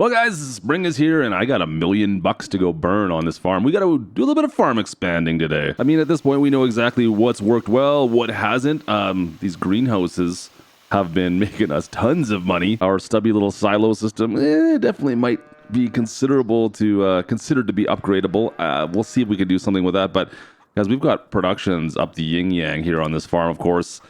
Well, guys, spring is here, and I got $1 million to go burn on this farm. We got to do a little bit of farm expanding today. I mean, at this point, we know exactly what's worked well, what hasn't. These greenhouses have been making us tons of money. Our stubby little silo system definitely might be considered to be upgradable. We'll see if we can do something with that. But guys, we've got productions up the yin yang here on this farm, of course.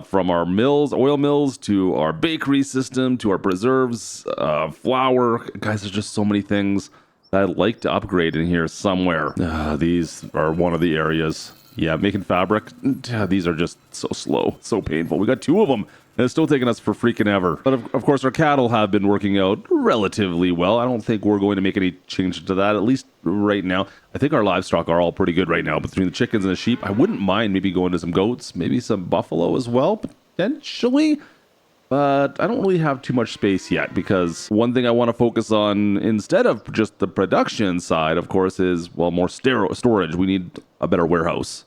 From our mills, oil mills, to our bakery system, to our preserves, flour. Guys, there's just so many things that I'd like to upgrade in here somewhere. These are one of the areas. Yeah, making fabric. These are just so slow, so painful. We got 2 of them, and it's still taking us for freaking ever. But of course, our cattle have been working out relatively well. I don't think we're going to make any changes to that, at least right now. I think our livestock are all pretty good right now. Between the chickens and the sheep, I wouldn't mind maybe going to some goats, maybe some buffalo as well, potentially. But I don't really have too much space yet, because one thing I want to focus on instead of just the production side, of course, is, well, more storage. We need a better warehouse.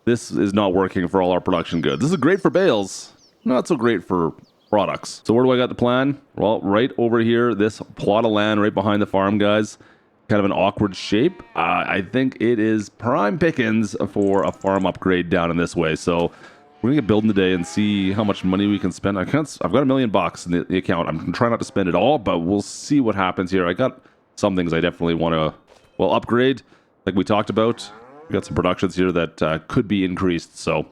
This is not working for all our production goods. This is great for bales, not so great for products. So where do I got the plan? Well, right over here, this plot of land right behind the farm, guys. Kind of an awkward shape. I think it is prime pickings for a farm upgrade down in this way. So we're gonna get building today and see how much money we can spend. I've got $1 million in the account. I'm trying not to spend it all, but we'll see what happens here. I got some things I definitely want to, well, upgrade, like we talked about. We got some productions here that could be increased, so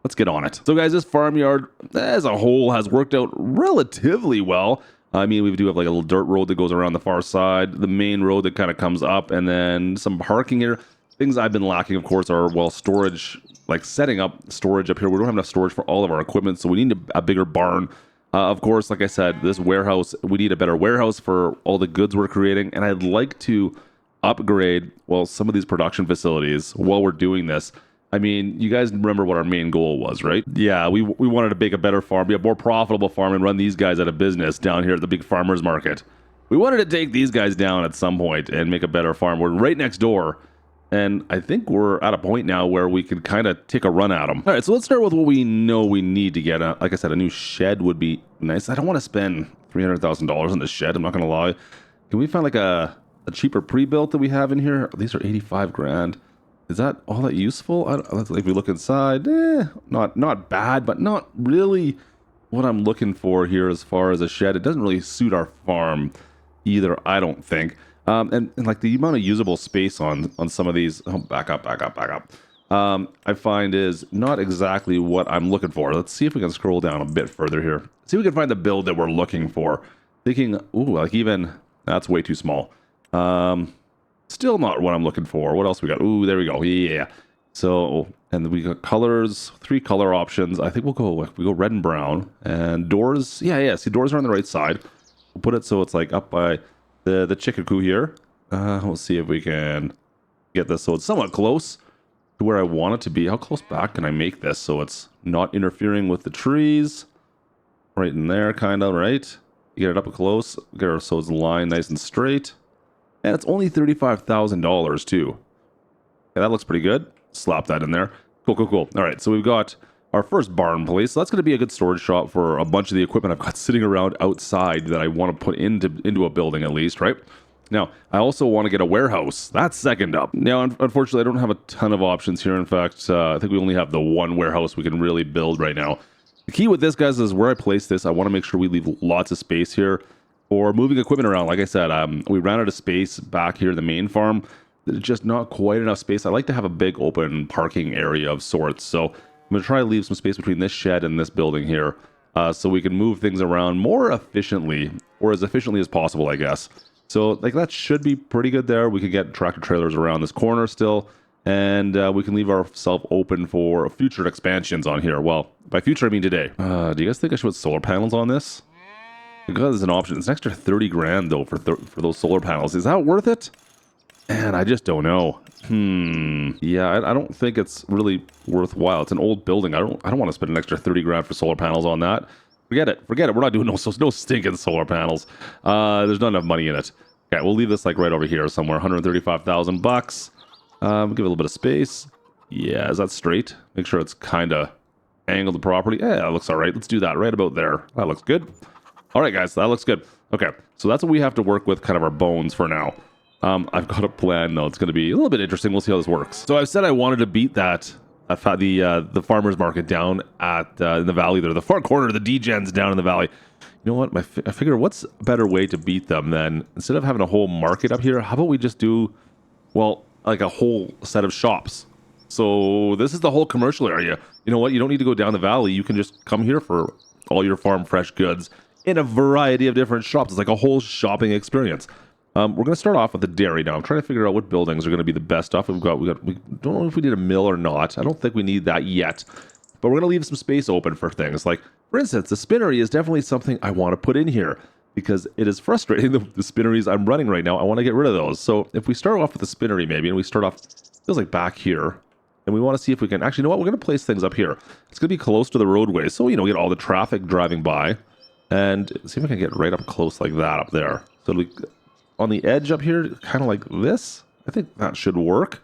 let's get on it. So guys, this farmyard as a whole has worked out relatively well. I mean, we do have like a little dirt road that goes around the far side, the main road that kind of comes up, and then some parking here. Things I've been lacking, of course, are, well, storage, like setting up storage up here. We don't have enough storage for all of our equipment, so we need a bigger barn. Of course, like I said, this warehouse, we need a better warehouse for all the goods we're creating, and I'd like to upgrade, well, some of these production facilities while we're doing this. I mean, you guys remember what our main goal was, right? Yeah, we wanted to make a better farm, be a more profitable farm, and run these guys out of business down here at the big farmers market. We wanted to take these guys down at some point and make a better farm. We're right next door, and I think we're at a point now where we can kind of take a run at them. All right, so let's start with what we know we need to get. Like I said, a new shed would be nice. I don't want to spend $300,000 on this shed, I'm not going to lie. Can we find like a cheaper pre-built that we have in here? These are 85 grand. Is that all that useful? Like, if we look inside, not bad, but not really what I'm looking for here as far as a shed. It doesn't really suit our farm either, I don't think. And like the amount of usable space on some of these, back up. I find is not exactly what I'm looking for. Let's see if we can scroll down a bit further here. See if we can find the build that we're looking for. Thinking, ooh, like even that's way too small. Still not what I'm looking for. What else we got? Ooh, there we go. Yeah. So, and we got colors, 3 color options. I think we go red and brown. And doors, yeah. See, doors are on the right side. We'll put it so it's like up by the chicken coop here. We'll see if we can get this so it's somewhat close to where I want it to be. How close back can I make this so it's not interfering with the trees? Right in there, kind of, right? You get it up close, get it so it's lined nice and straight. And it's only $35,000 too. Yeah, that looks pretty good. Slap that in there. Cool. All right, so we've got our first barn place. So that's going to be a good storage shop for a bunch of the equipment I've got sitting around outside that I want to put into a building at least, right? Now, I also want to get a warehouse. That's second up. Now, unfortunately, I don't have a ton of options here. In fact, I think we only have the one warehouse we can really build right now. The key with this, guys, is where I place this. I want to make sure we leave lots of space here for moving equipment around. Like I said, we ran out of space back here in the main farm. There's just not quite enough space. I like to have a big open parking area of sorts. So I'm going to try to leave some space between this shed and this building here so we can move things around more efficiently, or as efficiently as possible, I guess. So like that should be pretty good there. We could get tractor trailers around this corner still, and we can leave ourselves open for future expansions on here. Well, by future, I mean today. Do you guys think I should put solar panels on this? Because it's an option. It's an extra 30 grand though for those solar panels. Is that worth it? And I just don't know. Yeah, I don't think it's really worthwhile. It's an old building. I don't want to spend an extra 30 grand for solar panels on that. Forget it. We're not doing no stinking solar panels. There's not enough money in it. Okay, we'll leave this like right over here somewhere. $135,000. Give it a little bit of space. Yeah, is that straight? Make sure it's kind of angled the property. Yeah, that looks all right. Let's do that right about there. That looks good. All right, guys, that looks good. Okay, so that's what we have to work with, kind of our bones for now. I've got a plan though. It's going to be a little bit interesting. We'll see how this works. So I've said I wanted to beat that. I've had the farmers market down at in the valley there, the far corner, the D-gens down in the valley. You know what? I figure what's a better way to beat them than instead of having a whole market up here, how about we just do, well, like a whole set of shops. So this is the whole commercial area. You know what? You don't need to go down the valley. You can just come here for all your farm fresh goods in a variety of different shops. It's like a whole shopping experience. We're going to start off with the dairy now. I'm trying to figure out what buildings are going to be the best stuff. We don't know if we need a mill or not. I don't think we need that yet. But we're going to leave some space open for things. Like, for instance, the spinnery is definitely something I want to put in here because it is frustrating. The spinneries I'm running right now, I want to get rid of those. So if we start off with the spinnery maybe, and we start off, feels like back here, and we want to see if we can, actually, you know what? We're going to place things up here. It's going to be close to the roadway. So, you know, we get all the traffic driving by. And see if I can get right up close like that up there. So we, on the edge up here, kind of like this. I think that should work.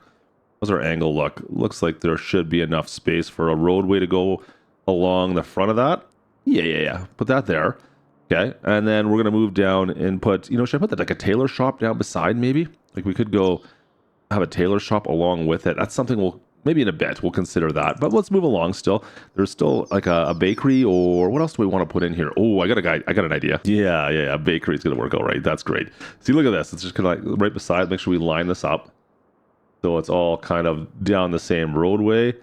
How's our angle look? Looks like there should be enough space for a roadway to go along the front of that. Yeah. Put that there. Okay. And then we're going to move down and put, you know, should I put that like a tailor shop down beside maybe? Like we could go have a tailor shop along with it. That's something we'll, maybe in a bit, we'll consider that. But let's move along still. There's still like a bakery, or what else do we want to put in here? Oh, I got an idea. Yeah. Bakery's going to work all right. That's great. See, look at this. It's just kind of like right beside. Make sure we line this up so it's all kind of down the same roadway.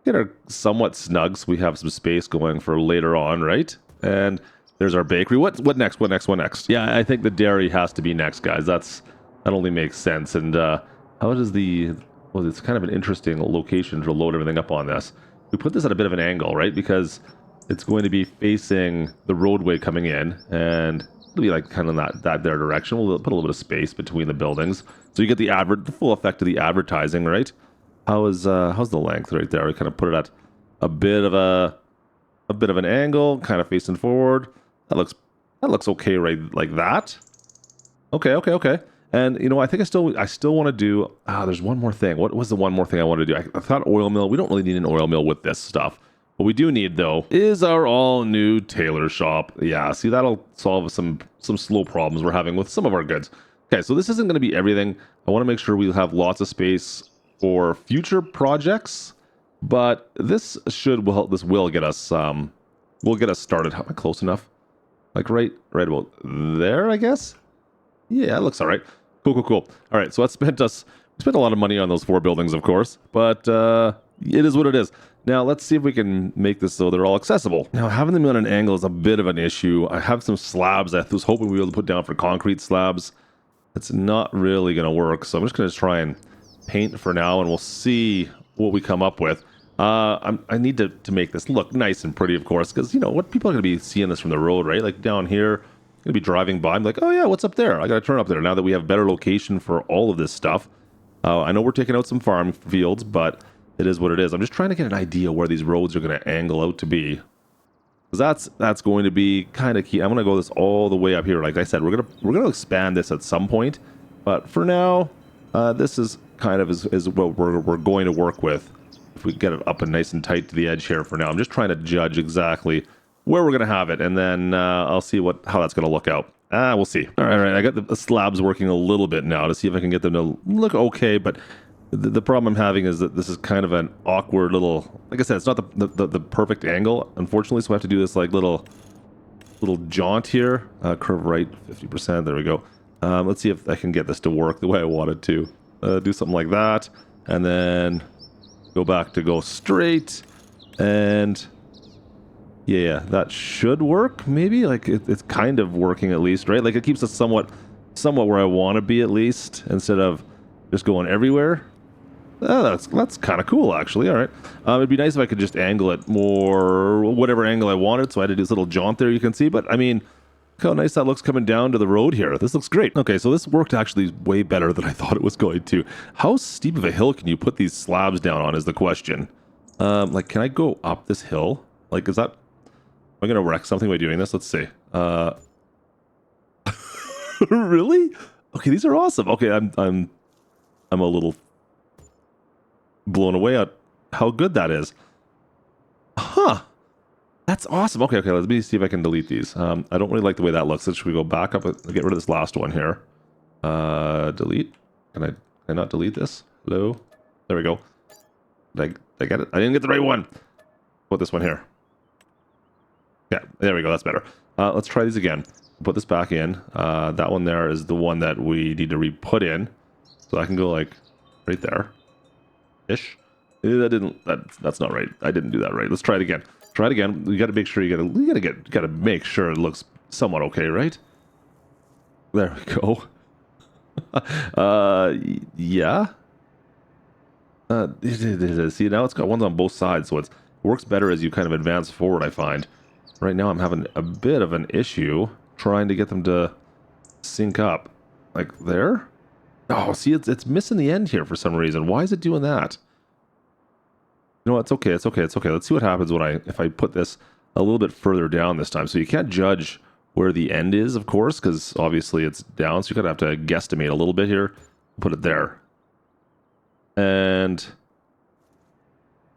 Get our somewhat snug so we have some space going for later on, right? And there's our bakery. What next? Yeah, I think the dairy has to be next, guys. That only makes sense. And how does the... Well, it's kind of an interesting location to load everything up on this. We put this at a bit of an angle, right? Because it's going to be facing the roadway coming in, and it'll be like kind of that there direction. We'll put a little bit of space between the buildings, so you get the full effect of the advertising, right? How's the length right there? We kind of put it at a bit of an angle, kind of facing forward. That looks okay, right? Like that. Okay. And, you know, I think I still want to do... there's one more thing. What was the one more thing I wanted to do? I thought oil mill. We don't really need an oil mill with this stuff. What we do need, though, is our all-new tailor shop. Yeah, see, that'll solve some slow problems we're having with some of our goods. Okay, so this isn't going to be everything. I want to make sure we have lots of space for future projects. But this will get us... will get us started. Am I close enough? Like right about there, I guess? Yeah, it looks all right. Cool. All right, so we spent a lot of money on those 4 buildings, of course, but it is what it is. Now, let's see if we can make this so they're all accessible. Now, having them on an angle is a bit of an issue. I have some slabs I was hoping we would be able to put down for concrete slabs. It's not really going to work, so I'm just going to try and paint for now, and we'll see what we come up with. I need to make this look nice and pretty, of course, because, you know, what people are going to be seeing this from the road, right? Like down here, going to be driving by. I'm like, oh yeah, what's up there? I got to turn up there now that we have better location for all of this stuff. I know we're taking out some farm fields, but it is what it is. I'm just trying to get an idea where these roads are going to angle out to be, because that's going to be kind of key. I'm going to go this all the way up here. Like I said, we're going to expand this at some point, but for now, this is kind of is what we're going to work with. If we get it up and nice and tight to the edge here for now. I'm just trying to judge exactly where we're going to have it, and then I'll see how that's going to look out. We'll see. All right. I got the slabs working a little bit now to see if I can get them to look okay, but the problem I'm having is that this is kind of an awkward little... Like I said, it's not the perfect angle, unfortunately, so I have to do this like little jaunt here. Curve right 50%. There we go. Let's see if I can get this to work the way I want it to. Do something like that, and then go back to go straight, and... Yeah, that should work, maybe? Like, it's kind of working at least, right? Like, it keeps us somewhat where I want to be at least, instead of just going everywhere. That's kind of cool, actually. All right. It'd be nice if I could just angle it more, whatever angle I wanted, so I had to do this little jaunt there, you can see. But, I mean, look how nice that looks coming down to the road here. This looks great. Okay, so this worked actually way better than I thought it was going to. How steep of a hill can you put these slabs down on is the question. Like, can I go up this hill? Like, is that... Am I going to wreck something by doing this? Let's see. Really? Okay, these are awesome. Okay, I'm a little blown away at how good that is. Huh. That's awesome. Okay, let me see if I can delete these. I don't really like the way that looks. So should we go back up and get rid of this last one here? Delete. Can I not delete this? Hello? There we go. Did I get it? I didn't get the right one. Put this one here. Yeah, there we go. That's better. Let's try these again. Put this back in. That one there is the one that we need to re-put in. So I can go like right there. Ish. That's not right. I didn't do that right. Let's try it again. Try it again. You got to make sure you got to make sure it looks somewhat okay, right? There we go. Yeah. See, now it's got ones on both sides, so it works better as you kind of advance forward, I find. Right now I'm having a bit of an issue trying to get them to sync up. Like there? Oh, see, it's missing the end here for some reason. Why is it doing that? You know what? It's okay. Let's see what happens if I put this a little bit further down this time. So you can't judge where the end is, of course, because obviously it's down. So you kind of have to guesstimate a little bit here. Put it there. And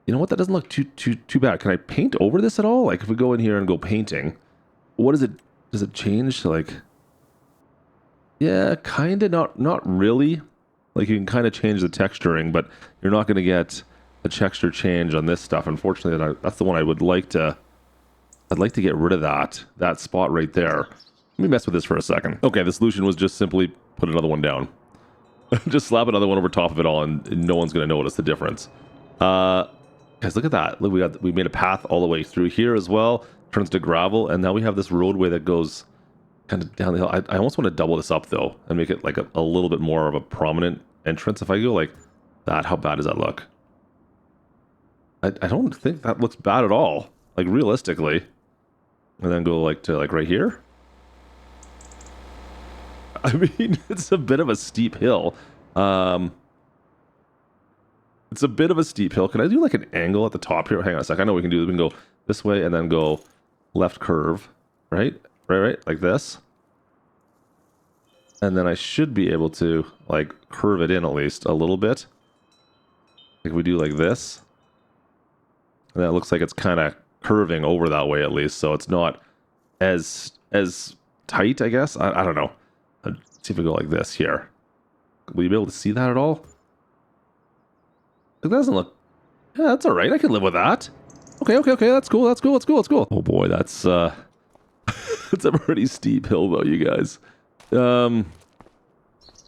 you know what? That doesn't look too bad. Can I paint over this at all? Like if we go in here and go painting, what is it? Does it change? Like, yeah, kind of. Not really. Like you can kind of change the texturing, but you're not going to get a texture change on this stuff. Unfortunately, that's the one I would like to. I'd like to get rid of that spot right there. Let me mess with this for a second. Okay, the solution was just simply put another one down. Just slap another one over top of it all, and no one's going to notice the difference. Guys, look at that. Look, we made a path all the way through here as well. Turns to gravel, and now we have this roadway that goes kind of down the hill. I almost want to double this up though, and make it like a little bit more of a prominent entrance. If I go like that, how bad does that look? I don't think that looks bad at all. Like realistically, and then go like to like right here. I mean, it's a bit of a steep hill. It's a bit of a steep hill. Can I do like an angle at the top here? Hang on a sec. I know we can do this. We can go this way and then go left curve, right? Right, like this. And then I should be able to like curve it in at least a little bit. Like we do like this. And that looks like it's kind of curving over that way at least. So it's not as tight, I guess. I don't know. Let's see if we go like this here. Will you be able to see that at all? It doesn't look... Yeah, that's all right. I can live with that. Okay. That's cool. Oh boy, that's it's a pretty steep hill though, you guys. It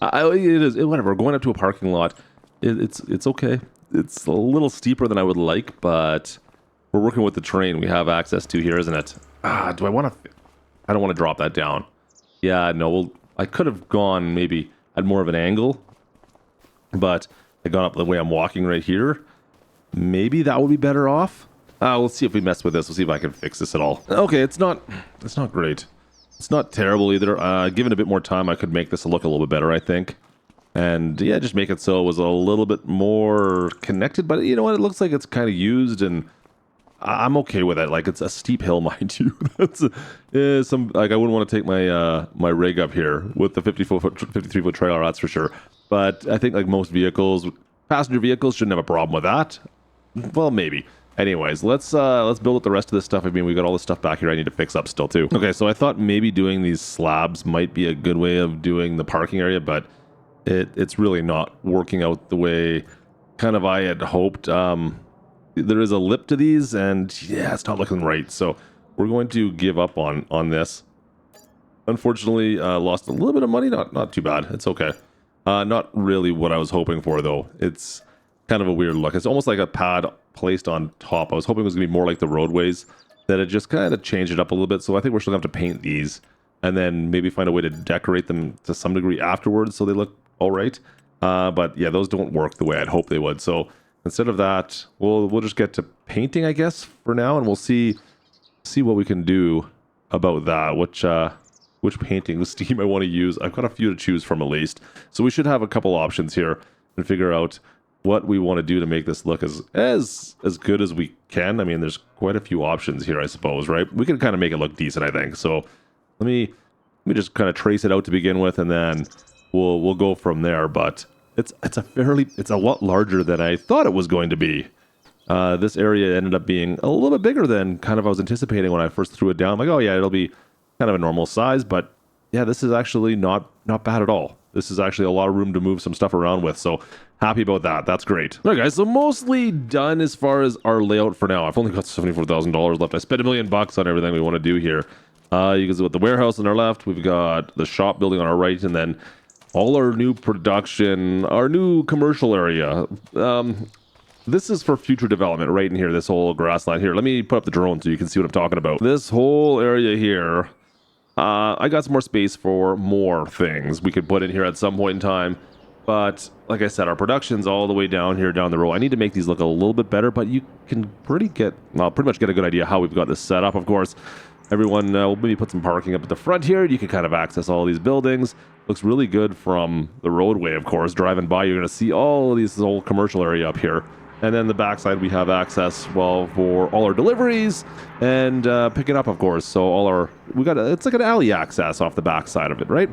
is whatever. Going up to a parking lot, it's okay. It's a little steeper than I would like, but we're working with the terrain we have access to here, isn't it? Do I want to? I don't want to drop that down. Yeah, no. I could have gone maybe at more of an angle, but I gone up the way I'm walking right here. Maybe that would be better off. We'll see if we mess with this. We'll see if I can fix this at all. Okay, it's not great. It's not terrible either. Given a bit more time, I could make this look a little bit better, I think. And yeah, just make it so it was a little bit more connected. But you know what? It looks like it's kind of used, and I'm okay with it. Like, it's a steep hill, mind you. That's some like I wouldn't want to take my my rig up here with the 53-foot trailer. That's for sure. But I think like most vehicles, passenger vehicles, shouldn't have a problem with that. Well, maybe. Anyways, let's build up the rest of this stuff. I mean, we got all this stuff back here I need to fix up still too. Okay, so I thought maybe doing these slabs might be a good way of doing the parking area, but it's really not working out the way kind of I had hoped. There is a lip to these, and yeah, it's not looking right. So we're going to give up on this. Unfortunately, lost a little bit of money. Not too bad. It's okay. Not really what I was hoping for, though. It's kind of a weird look. It's almost like a pad placed on top. I was hoping it was going to be more like the roadways, that it just kind of changed it up a little bit. So I think we're still going to have to paint these and then maybe find a way to decorate them to some degree afterwards so they look all right. But yeah, those don't work the way I'd hope they would. So instead of that, we'll just get to painting, I guess, for now, and we'll see what we can do about that. Which painting scheme I want to use. I've got a few to choose from at least. So we should have a couple options here and figure out what we want to do to make this look as good as we can. I mean, there's quite a few options here, I suppose, right? We can kind of make it look decent, I think. So let me just kind of trace it out to begin with, and then we'll go from there. But it's a lot larger than I thought it was going to be. This area ended up being a little bit bigger than kind of I was anticipating when I first threw it down. Like, oh yeah, it'll be kind of a normal size, but yeah, this is actually not bad at all. This is actually a lot of room to move some stuff around with, so happy about that. That's great. All right, guys, so mostly done as far as our layout for now. I've only got $74,000 left. I spent $1 million on everything we want to do here. You can see with the warehouse on our left, we've got the shop building on our right, and then all our new production, our new commercial area. This is for future development right in here, this whole grass line here. Let me put up the drone so you can see what I'm talking about. This whole area here, I got some more space for more things we could put in here at some point in time. But like I said, our production's all the way down here, down the road. I need to make these look a little bit better, but you can pretty much get a good idea how we've got this set up. Of course, everyone will maybe put some parking up at the front here. You can kind of access all these buildings. Looks really good from the roadway, of course. Driving by, you're going to see all of this whole commercial area up here. And then the backside, we have access, well, for all our deliveries and picking up, of course. So it's like an alley access off the backside of it, right?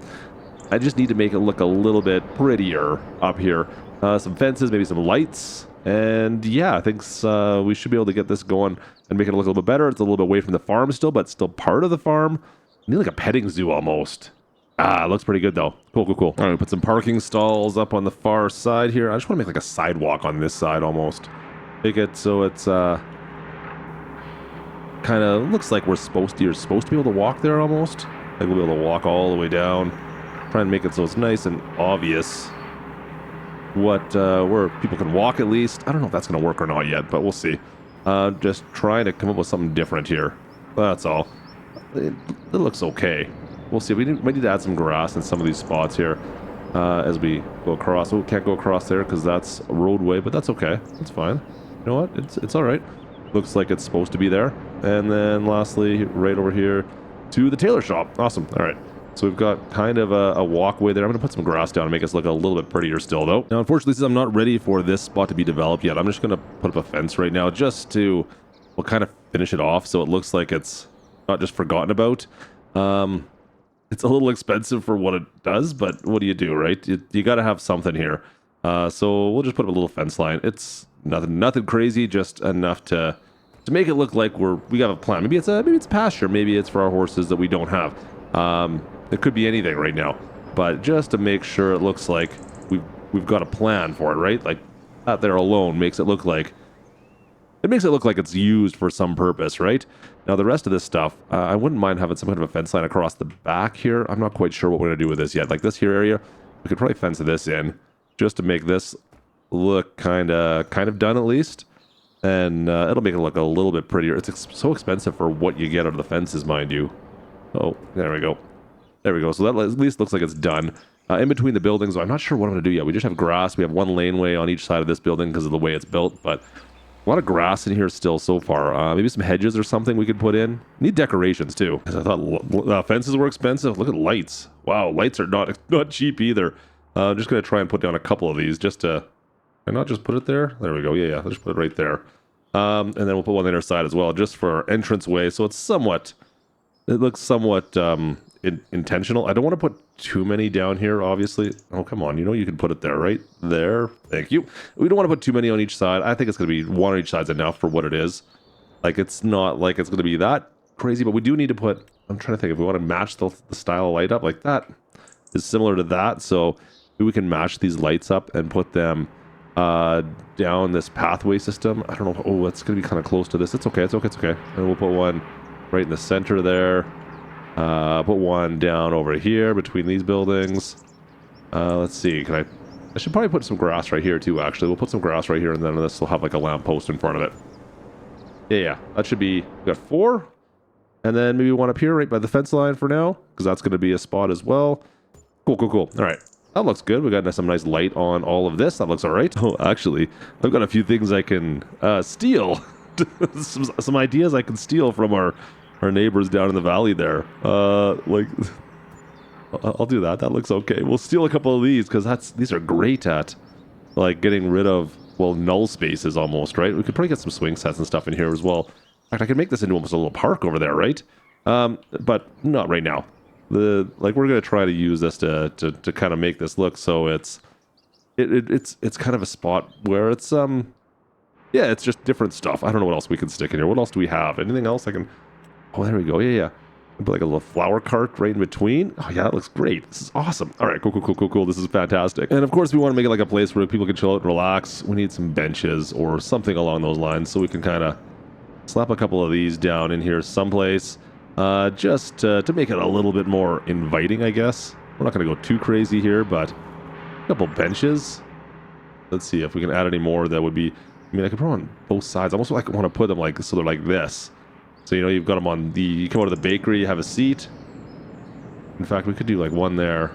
I just need to make it look a little bit prettier up here. Some fences, maybe some lights. And yeah, I think we should be able to get this going and make it look a little bit better. It's a little bit away from the farm still, but still part of the farm. I need like a petting zoo almost. It looks pretty good though. Cool. All right, put some parking stalls up on the far side here. I just want to make like a sidewalk on this side almost. Make it so it's kind of looks like you're supposed to be able to walk there almost. Like we'll be able to walk all the way down. Try and make it so it's nice and obvious where people can walk at least. I don't know if that's going to work or not yet, but we'll see. Just trying to come up with something different here. That's all. It looks okay. We'll see. We might need to add some grass in some of these spots here as we go across. We can't go across there because that's a roadway, but that's okay. That's fine. You know what? It's all right. Looks like it's supposed to be there. And then lastly, right over here to the tailor shop. Awesome. All right. So we've got kind of a walkway there. I'm going to put some grass down and make us look a little bit prettier still, though. Now, unfortunately, since I'm not ready for this spot to be developed yet, I'm just going to put up a fence right now just to, kind of finish it off so it looks like it's not just forgotten about. It's a little expensive for what it does, but what do you do, right? You got to have something here. So we'll just put up a little fence line. It's nothing crazy, just enough to make it look like we have a plan. Maybe it's pasture. Maybe it's for our horses that we don't have. It could be anything right now, but just to make sure it looks like we've got a plan for it, right? Like that there alone makes it look like it's used for some purpose, right? Now the rest of this stuff, I wouldn't mind having some kind of a fence line across the back here. I'm not quite sure what we're gonna do with this yet. Like this here area, we could probably fence this in just to make this look kind of done at least, and it'll make it look a little bit prettier. It's so expensive for what you get out of the fences, mind you. Oh, there we go. So that at least looks like it's done. In between the buildings, I'm not sure what I'm going to do yet. We just have grass. We have one laneway on each side of this building because of the way it's built, but a lot of grass in here still so far. Maybe some hedges or something we could put in. Need decorations too. Because I thought fences were expensive. Look at lights. Wow, lights are not cheap either. I'm just going to try and put down a couple of these just to... Can I not just put it there? There we go. Yeah. Let's just put it right there. And then we'll put one on the other side as well, just for our entranceway. So it looks somewhat intentional. I don't want to put too many down here, obviously. Oh, come on. You can put it there, right? There. Thank you. We don't want to put too many on each side. I think it's going to be one on each side's enough for what it is. Like, it's not like it's going to be that crazy, but we do need to put... I'm trying to think if we want to match the style of light up. Like, that is similar to that. So maybe we can match these lights up and put them down this pathway system. I don't know. Oh, it's going to be kind of close to this. It's okay. And we'll put one right in the center there. Put one down over here between these buildings. Let's see. I should probably put some grass right here too, actually. We'll put some grass right here, and then this will have like a lamppost in front of it. Yeah. That should be... We got 4. And then maybe one up here right by the fence line for now, because that's going to be a spot as well. Cool. All right. That looks good. We got some nice light on all of this. That looks all right. Oh, actually, I've got a few things I can steal. some ideas I can steal from our neighbors down in the valley there. I'll do that. That looks okay. We'll steal a couple of these because these are great at like getting rid of null spaces almost, right? We could probably get some swing sets and stuff in here as well. In fact, I could make this into almost a little park over there, right? But not right now. We're gonna try to use this to kind of make this look so it's kind of a spot where it's Yeah, it's just different stuff. I don't know what else we can stick in here. What else do we have? Anything else I can... Oh, there we go. Yeah. Put like a little flower cart right in between. Oh, yeah, that looks great. This is awesome. All right, cool. This is fantastic. And of course, we want to make it like a place where people can chill out and relax. We need some benches or something along those lines so we can kind of slap a couple of these down in here someplace just to make it a little bit more inviting, I guess. We're not going to go too crazy here, but a couple benches. Let's see if we can add any more that would be... I mean, I could put them on both sides. I almost like want to put them like so they're like this. So, you know, you've got them on the... You come out of the bakery, you have a seat. In fact, we could do like one there.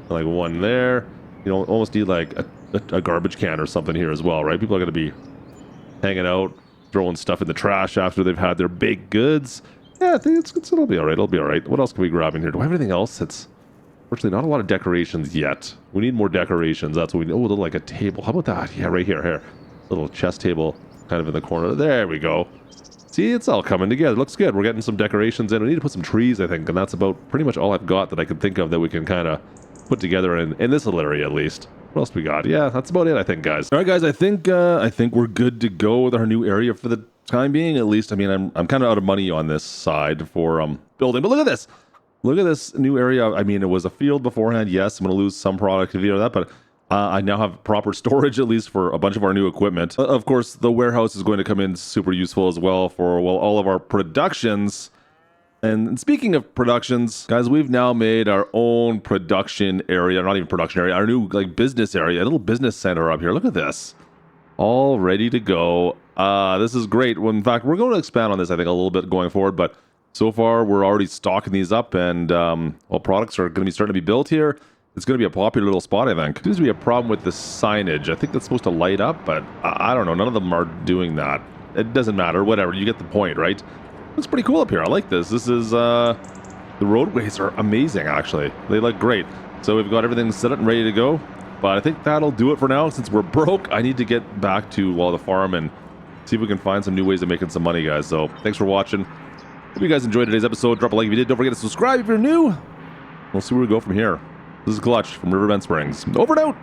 Like one there. You know, almost need like a garbage can or something here as well, right? People are going to be hanging out, throwing stuff in the trash after they've had their baked goods. Yeah, I think it'll be all right. It'll be all right. What else can we grab in here? Do I have anything else that's... Fortunately, not a lot of decorations yet. We need more decorations. That's what we need. Oh, a little like a table. How about that? Yeah, right here. Little chess table kind of in the corner. There we go. See, it's all coming together. Looks good. We're getting some decorations in. We need to put some trees, I think, and that's about pretty much all I've got that I can think of that we can kind of put together in this little area at least. What else we got? Yeah, that's about it, I think, guys. All right, guys, I think we're good to go with our new area for the time being, at least. I mean, I'm kind of out of money on this side for building, but look at this. Look at this new area. I mean, it was a field beforehand. Yes, I'm going to lose some productivity out of that, but I now have proper storage, at least for a bunch of our new equipment. Of course, the warehouse is going to come in super useful as well for, well, all of our productions. And speaking of productions, guys, we've now made our own production area, not even production area, our new like business area, a little business center up here. Look at this. All ready to go. This is great. Well, in fact, we're going to expand on this, I think, a little bit going forward, but so far we're already stocking these up and, well, products are going to be starting to be built here. It's going to be a popular little spot, I think. Seems to be a problem with the signage. I think that's supposed to light up, but I don't know. None of them are doing that. It doesn't matter. Whatever. You get the point, right? Looks pretty cool up here. I like this. This is, the roadways are amazing, actually. They look great. So we've got everything set up and ready to go. But I think that'll do it for now. Since we're broke, I need to get back to, well, the farm and see if we can find some new ways of making some money, guys. So thanks for watching. Hope you guys enjoyed today's episode. Drop a like if you did. Don't forget to subscribe if you're new. We'll see where we go from here. This is Klutch from Riverbend Springs. Over and out!